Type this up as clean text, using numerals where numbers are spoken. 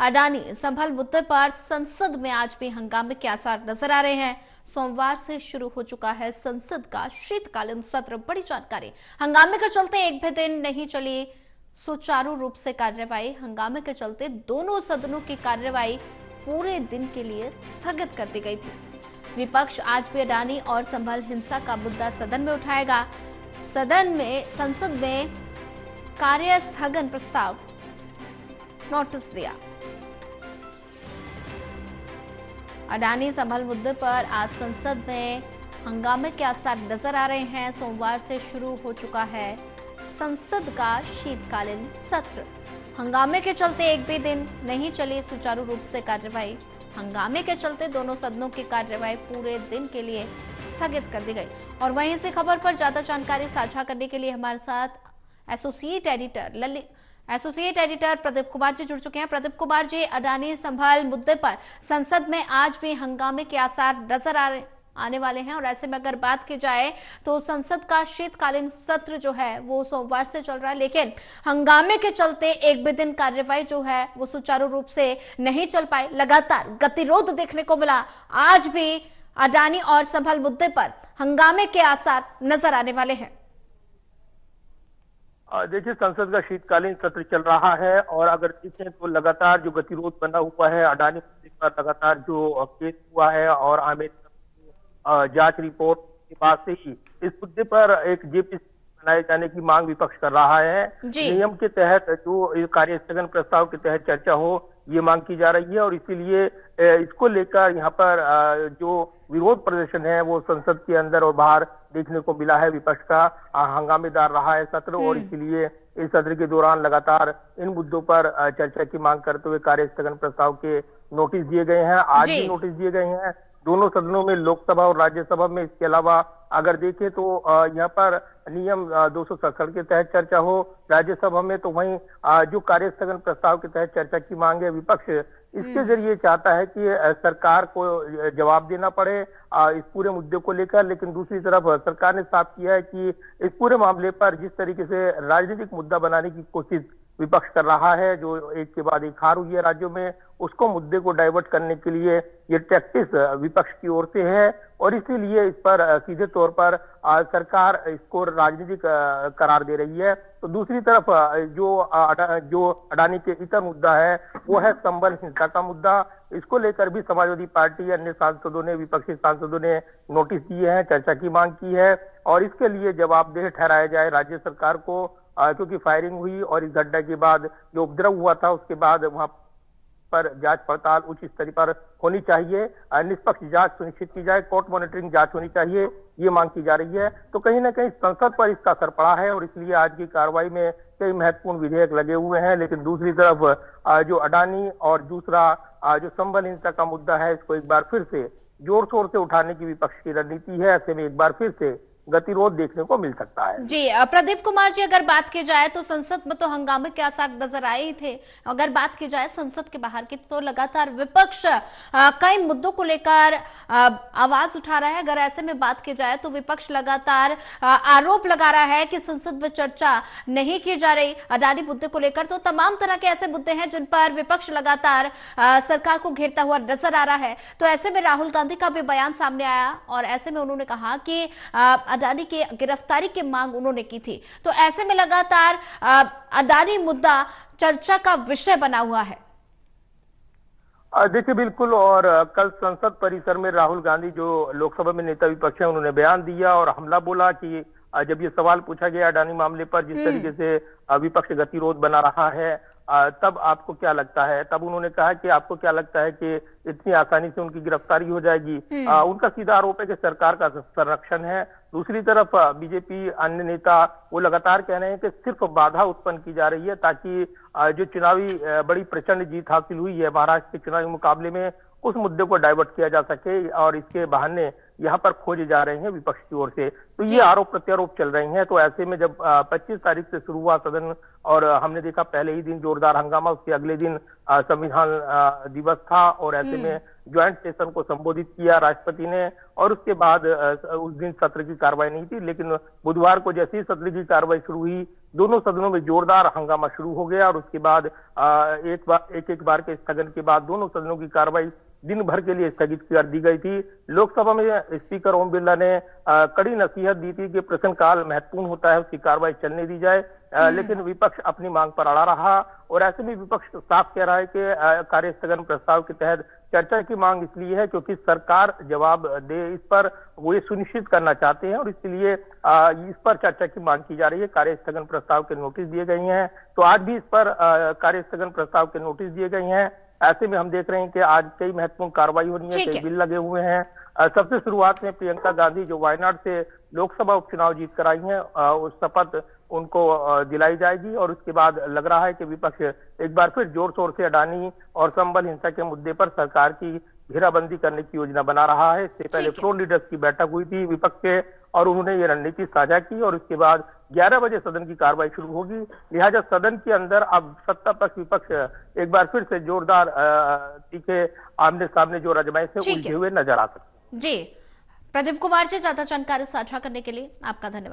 अडानी संभल मुद्दे पर संसद में आज भी हंगामे के आसार नजर आ रहे हैं। सोमवार से शुरू हो चुका है संसद का शीतकालीन सत्र। बड़ी जानकारी। हंगामे के चलते एक भी दिन नहीं चली सुचारू रूप से कार्यवाही। हंगामे के चलते दोनों सदनों की कार्यवाही पूरे दिन के लिए स्थगित कर दी गई थी। विपक्ष आज भी अडानी और संभल हिंसा का मुद्दा सदन में उठाएगा। संसद में कार्य स्थगन प्रस्ताव नोटिस दिया। अडानी संभल मुद्दे पर आज संसद में हंगामे के आसार नजर आ रहे हैं। सोमवार से शुरू हो चुका है संसद का शीतकालीन सत्र। हंगामे के चलते एक भी दिन नहीं चली सुचारू रूप से कार्यवाही। हंगामे के चलते दोनों सदनों की कार्यवाही पूरे दिन के लिए स्थगित कर दी गई। और वहीं से खबर पर ज्यादा जानकारी साझा करने के लिए हमारे साथ एसोसिएट एडिटर प्रदीप कुमार जी जुड़ चुके हैं। प्रदीप कुमार जी, अडानी संभल मुद्दे पर संसद में आज भी हंगामे के आसार नजर आने वाले हैं और ऐसे में अगर बात की जाए तो संसद का शीतकालीन सत्र जो है वो सोमवार से चल रहा है, लेकिन हंगामे के चलते एक भी दिन कार्यवाही जो है वो सुचारू रूप से नहीं चल पाई। लगातार गतिरोध देखने को मिला। आज भी अडानी और संभल मुद्दे पर हंगामे के आसार नजर आने वाले हैं। देखिए, संसद का शीतकालीन सत्र चल रहा है और अगर देखें तो लगातार जो गतिरोध बना हुआ है अडानी मुद्दे पर, लगातार जो केस हुआ है और आमिर जांच रिपोर्ट के बाद से ही इस मुद्दे पर एक जेपी बनाए जाने की मांग विपक्ष कर रहा है। नियम के तहत जो कार्य स्थगन प्रस्ताव के तहत चर्चा हो, ये मांग की जा रही है और इसीलिए इसको लेकर यहाँ पर जो विरोध प्रदर्शन है वो संसद के अंदर और बाहर देखने को मिला है। विपक्ष का हंगामेदार रहा है सत्र और इसीलिए इस सत्र के दौरान लगातार इन मुद्दों पर चर्चा की मांग करते हुए कार्य स्थगन प्रस्ताव के नोटिस दिए गए हैं। आज भी नोटिस दिए गए हैं दोनों सदनों में, लोकसभा और राज्यसभा में। इसके अलावा अगर देखें तो यहाँ पर नियम 267 के तहत चर्चा हो राज्यसभा में, तो वहीं जो कार्य स्थगन प्रस्ताव के तहत चर्चा की मांग है विपक्ष इसके जरिए चाहता है कि सरकार को जवाब देना पड़े इस पूरे मुद्दे को लेकर। लेकिन दूसरी तरफ सरकार ने साफ किया है कि इस पूरे मामले पर जिस तरीके से राजनीतिक मुद्दा बनाने की कोशिश विपक्ष कर रहा है, जो एक के बाद एक हार हुई है राज्यों में, उसको मुद्दे को डाइवर्ट करने के लिए ये टैक्टिस विपक्ष की ओर से है और इसीलिए इस पर सीधे तौर पर सरकार इसको राजनीतिक करार दे रही है। तो दूसरी तरफ जो अडानी के इतर मुद्दा है वो है संभल हिंसा का मुद्दा। इसको लेकर भी समाजवादी पार्टी अन्य सांसदों ने, विपक्षी सांसदों ने नोटिस दिए हैं, चर्चा की मांग की है और इसके लिए जवाबदेह ठहराया जाए राज्य सरकार को, क्योंकि फायरिंग हुई और इस घटना के बाद जो उपद्रव हुआ था उसके बाद वहां पर जांच पड़ताल उच्च स्तर पर होनी चाहिए, निष्पक्ष जांच सुनिश्चित की जाए, कोर्ट मॉनिटरिंग जांच होनी चाहिए, ये मांग की जा रही है। तो कहीं ना कहीं संसद पर इसका असर पड़ा है और इसलिए आज की कार्रवाई में कई महत्वपूर्ण विधेयक लगे हुए हैं। लेकिन दूसरी तरफ जो अडानी और दूसरा जो संभल हिंसा का मुद्दा है, इसको एक बार फिर से जोर शोर से उठाने की विपक्ष की रणनीति है। ऐसे में एक बार फिर से गतिरोध देखने को मिल सकता है। जी प्रदीप कुमार जी, अगर बात की जाए तो संसद में तो हंगामे के आसार नजर आए ही थे। अगर बात की जाए संसद के बाहर की तो लगातार विपक्ष कई मुद्दों को लेकर आवाज उठा रहा है। अगर ऐसे में बात की जाए तो विपक्ष लगातार आरोप लगा रहा है कि संसद में चर्चा नहीं की जा रही अडानी मुद्दे को लेकर। तो तमाम तरह के ऐसे मुद्दे हैं जिन पर विपक्ष लगातार सरकार को घेरता हुआ नजर आ रहा है। तो ऐसे में राहुल गांधी का भी बयान सामने आया और ऐसे में उन्होंने कहा कि अडानी की गिरफ्तारी की मांग उन्होंने की थी। तो ऐसे में लगातार अडानी मुद्दा चर्चा का विषय बना हुआ है। देखिए, बिल्कुल। और कल संसद परिसर में राहुल गांधी जो लोकसभा में नेता विपक्ष है उन्होंने बयान दिया और हमला बोला कि जब ये सवाल पूछा गया अडानी मामले पर जिस तरीके से विपक्ष गतिरोध बना रहा है, तब आपको क्या लगता है, तब उन्होंने कहा कि आपको क्या लगता है कि इतनी आसानी से उनकी गिरफ्तारी हो जाएगी। उनका सीधा आरोप है कि सरकार का संरक्षण है। दूसरी तरफ बीजेपी अन्य नेता वो लगातार कह रहे हैं कि सिर्फ बाधा उत्पन्न की जा रही है ताकि जो चुनावी बड़ी प्रचंड जीत हासिल हुई है महाराष्ट्र के चुनावी मुकाबले में, उस मुद्दे को डाइवर्ट किया जा सके और इसके बहाने यहाँ पर खोजे जा रहे हैं विपक्ष की ओर से। तो ये आरोप प्रत्यारोप चल रहे हैं। तो ऐसे में जब 25 तारीख से शुरू हुआ सदन और हमने देखा पहले ही दिन जोरदार हंगामा, उसके अगले दिन संविधान दिवस था और ऐसे में ज्वाइंट सेशन को संबोधित किया राष्ट्रपति ने और उसके बाद उस दिन सत्र की कार्रवाई नहीं थी। लेकिन बुधवार को जैसे ही सत्र की कार्रवाई शुरू हुई दोनों सदनों में जोरदार हंगामा शुरू हो गया और उसके बाद एक बार के स्थगन के बाद दोनों सदनों की कार्रवाई दिन भर के लिए स्थगित कर दी गई थी। लोकसभा में स्पीकर ओम बिरला ने कड़ी नसीहत दी थी कि प्रश्नकाल महत्वपूर्ण होता है, उसकी कार्रवाई चलने दी जाए, लेकिन विपक्ष अपनी मांग पर अड़ा रहा और ऐसे में विपक्ष साफ कह रहा है कि कार्य स्थगन प्रस्ताव के तहत चर्चा की मांग इसलिए है क्योंकि सरकार जवाब दे, इस पर वो ये सुनिश्चित करना चाहते हैं और इसलिए इस पर चर्चा की मांग की जा रही है। कार्य स्थगन प्रस्ताव के नोटिस दिए गए हैं, तो आज भी इस पर कार्य स्थगन प्रस्ताव के नोटिस दिए गए हैं। ऐसे में हम देख रहे हैं कि आज कई महत्वपूर्ण कार्रवाई हो रही है, कई बिल लगे हुए हैं। सबसे शुरुआत में प्रियंका गांधी जो वायनाड से लोकसभा उपचुनाव जीत कर आई हैं, उस शपथ उनको दिलाई जाएगी और उसके बाद लग रहा है कि विपक्ष एक बार फिर जोर शोर से अडानी और संबल हिंसा के मुद्दे पर सरकार की घेराबंदी करने की योजना बना रहा है। इससे पहले फ्लोर लीडर्स की बैठक हुई थी विपक्ष के और उन्होंने ये रणनीति साझा की और उसके बाद 11 बजे सदन की कार्रवाई शुरू होगी। लिहाजा सदन के अंदर अब सत्ता पक्ष विपक्ष एक बार फिर से जोरदार तीखे आमने सामने जो रजमाइश है उलझे हुए नजर आ सकते हैं। जी, प्रदीप कुमार जी, ज्यादा जानकारी साझा करने के लिए आपका धन्यवाद।